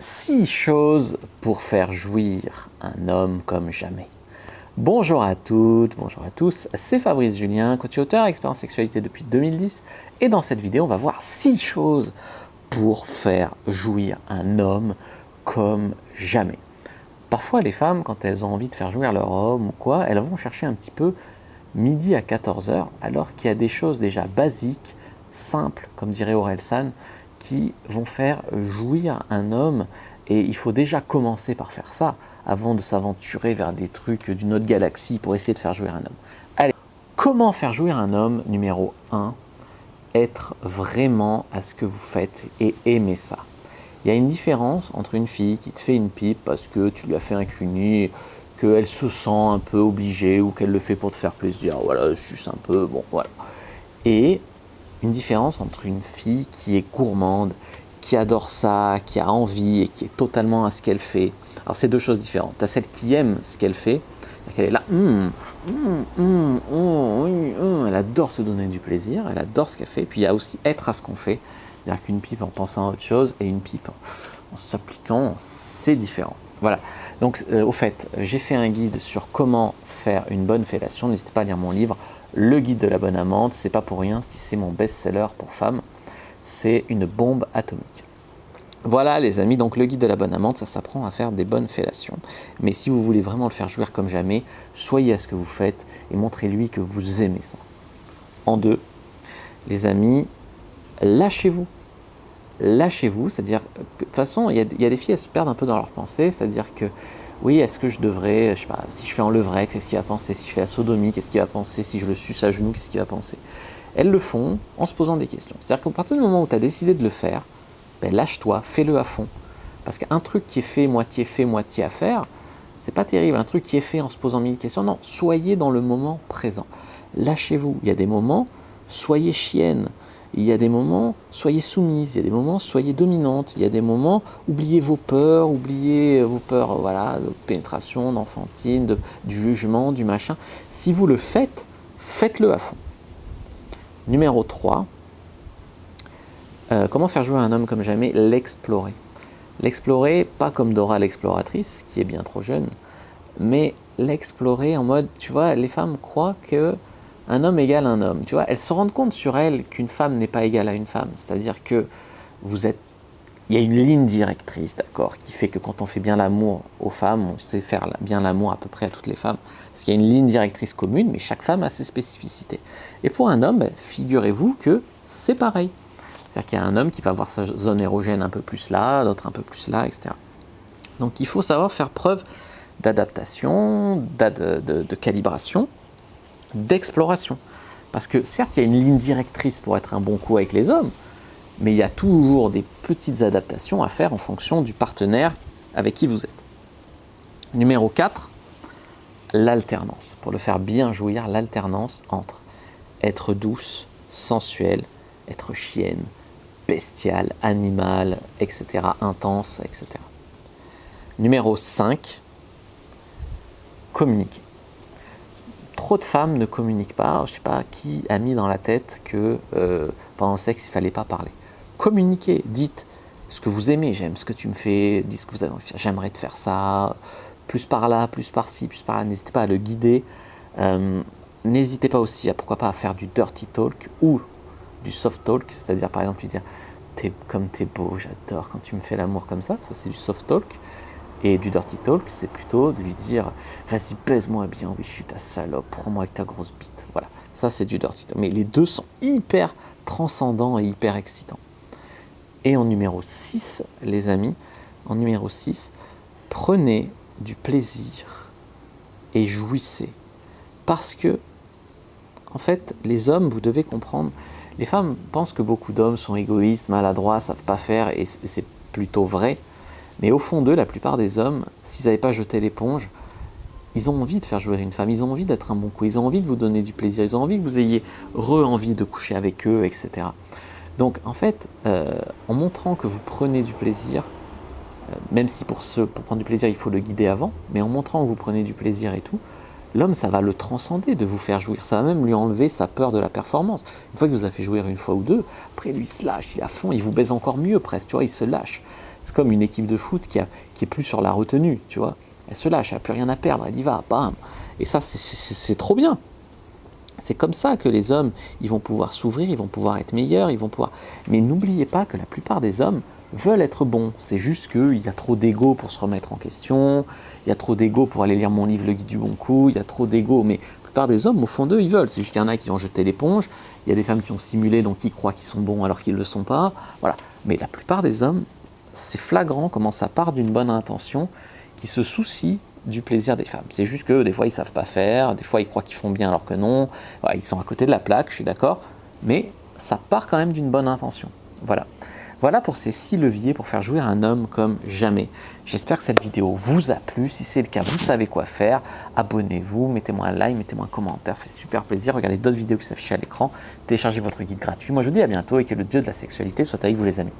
6 choses pour faire jouir un homme comme jamais. Bonjour à toutes, bonjour à tous, c'est Fabrice Julien, coach et auteur, expert en sexualité depuis 2010. Et dans cette vidéo, on va voir 6 choses pour faire jouir un homme comme jamais. Parfois, les femmes, quand elles ont envie de faire jouir leur homme ou quoi, elles vont chercher un petit peu midi à 14 heures, alors qu'il y a des choses déjà basiques, simples, comme dirait Orelsan, qui vont faire jouir un homme. Et il faut déjà commencer par faire ça, avant de s'aventurer vers des trucs d'une autre galaxie pour essayer de faire jouir un homme. Allez, comment faire jouir un homme? Numéro 1, être vraiment à ce que vous faites et aimer ça. Il y a une différence entre une fille qui te fait une pipe parce que tu lui as fait un cuni, qu'elle se sent un peu obligée ou qu'elle le fait pour te faire plaisir, voilà, suce un peu, bon, voilà. Et une différence entre une fille qui est gourmande, qui adore ça, qui a envie et qui est totalement à ce qu'elle fait. Alors c'est deux choses différentes. Tu as celle qui aime ce qu'elle fait, elle est là, elle adore se donner du plaisir, elle adore ce qu'elle fait. Et puis il y a aussi être à ce qu'on fait, c'est-à-dire qu'une pipe en pensant à autre chose et une pipe en s'appliquant, c'est différent. Voilà, donc au fait, j'ai fait un guide sur comment faire une bonne fellation. N'hésitez pas à lire mon livre, Le guide de la bonne amante. C'est pas pour rien si c'est mon best-seller pour femmes. C'est une bombe atomique. Voilà les amis, donc le guide de la bonne amante, ça s'apprend à faire des bonnes fellations. Mais si vous voulez vraiment le faire jouir comme jamais, soyez à ce que vous faites et montrez-lui que vous aimez ça. En deux, les amis, lâchez-vous. Lâchez-vous, c'est-à-dire, de toute façon, il y a des filles, elles se perdent un peu dans leurs pensées, c'est-à-dire que, oui, est-ce que je devrais, je sais pas, si je fais en levrette, qu'est-ce qu'il va penser? Si je fais la sodomie, qu'est-ce qu'il va penser? Si je le suce à genoux, qu'est-ce qu'il va penser? Elles le font en se posant des questions. C'est-à-dire qu'à partir du moment où tu as décidé de le faire, ben lâche-toi, fais-le à fond. Parce qu'un truc qui est fait, moitié à faire, c'est pas terrible. Un truc qui est fait en se posant mille questions, non, soyez dans le moment présent. Lâchez-vous. Il y a des moments, soyez chienne. Il y a des moments, soyez soumise. Il y a des moments, soyez dominante. Il y a des moments, oubliez vos peurs, voilà, de pénétration, d'enfantine, du jugement, du machin. Si vous le faites, faites-le à fond. Numéro 3, comment faire jouer un homme comme jamais? L'explorer. L'explorer, pas comme Dora l'exploratrice, qui est bien trop jeune, mais l'explorer en mode, tu vois, les femmes croient que un homme égale un homme. Tu vois, elles se rendent compte sur elles qu'une femme n'est pas égale à une femme. C'est-à-dire que il y a une ligne directrice, d'accord, qui fait que quand on fait bien l'amour aux femmes, on sait faire bien l'amour à peu près à toutes les femmes. Parce qu'il y a une ligne directrice commune, mais chaque femme a ses spécificités. Et pour un homme, figurez-vous que c'est pareil. C'est-à-dire qu'il y a un homme qui va avoir sa zone érogène un peu plus là, l'autre un peu plus là, etc. Donc il faut savoir faire preuve d'adaptation, de calibration, d'exploration. Parce que certes, il y a une ligne directrice pour être un bon coup avec les hommes, mais il y a toujours des petites adaptations à faire en fonction du partenaire avec qui vous êtes. Numéro 4, l'alternance. Pour le faire bien jouir, l'alternance entre être douce, sensuelle, être chienne, bestiale, animale, etc., intense, etc. Numéro 5, communiquer. Trop de femmes ne communiquent pas. Je ne sais pas qui a mis dans la tête que pendant le sexe, il ne fallait pas parler. Communiquez, dites ce que vous aimez, j'aime ce que tu me fais, dites ce que vous avez envie de faire, j'aimerais te faire ça, plus par là, plus par-ci, plus par là. N'hésitez pas à le guider. N'hésitez pas aussi à pourquoi pas à faire du dirty talk ou du soft talk, c'est-à-dire par exemple lui dire comme t'es beau, j'adore quand tu me fais l'amour comme ça c'est du soft talk. Et du dirty talk, c'est plutôt de lui dire vas-y, baise-moi bien, oui, je suis ta salope, prends-moi avec ta grosse bite. Voilà, ça c'est du dirty talk. Mais les deux sont hyper transcendants et hyper excitants. Et en numéro 6, les amis, en numéro 6, prenez du plaisir et jouissez. Parce que, en fait, les hommes, vous devez comprendre, les femmes pensent que beaucoup d'hommes sont égoïstes, maladroits, ne savent pas faire, et c'est plutôt vrai. Mais au fond d'eux, la plupart des hommes, s'ils n'avaient pas jeté l'éponge, ils ont envie de faire jouer une femme, ils ont envie d'être un bon coup, ils ont envie de vous donner du plaisir, ils ont envie que vous ayez envie de coucher avec eux, etc. Donc en fait, en montrant que vous prenez du plaisir, même si pour prendre du plaisir, il faut le guider avant, mais en montrant que vous prenez du plaisir et tout, l'homme, ça va le transcender de vous faire jouir. Ça va même lui enlever sa peur de la performance. Une fois qu'il vous a fait jouir une fois ou deux, après lui il se lâche, il est à fond, il vous baise encore mieux presque, tu vois, il se lâche. C'est comme une équipe de foot qui est plus sur la retenue, tu vois. Elle se lâche, elle n'a plus rien à perdre, elle y va, bam. Et ça, c'est trop bien. C'est comme ça que les hommes, ils vont pouvoir s'ouvrir, ils vont pouvoir être meilleurs, ils vont pouvoir... Mais n'oubliez pas que la plupart des hommes veulent être bons. C'est juste qu'il y a trop d'ego pour se remettre en question, il y a trop d'ego pour aller lire mon livre Le Guide du Bon Coup, il y a trop d'ego. Mais la plupart des hommes, au fond d'eux, ils veulent. C'est juste qu'il y en a qui ont jeté l'éponge, il y a des femmes qui ont simulé, donc qui croient qu'ils sont bons alors qu'ils ne le sont pas. Voilà. Mais la plupart des hommes, c'est flagrant comment ça part d'une bonne intention, qui se soucient du plaisir des femmes. C'est juste que des fois ils savent pas faire, des fois ils croient qu'ils font bien alors que non, voilà, ils sont à côté de la plaque, je suis d'accord, mais ça part quand même d'une bonne intention. Voilà. Voilà pour ces 6 leviers pour faire jouir un homme comme jamais. J'espère que cette vidéo vous a plu. Si c'est le cas, vous savez quoi faire. Abonnez-vous, mettez-moi un like, mettez-moi un commentaire, ça fait super plaisir. Regardez d'autres vidéos qui s'affichent à l'écran, téléchargez votre guide gratuit. Moi je vous dis à bientôt et que le dieu de la sexualité soit avec vous les amis.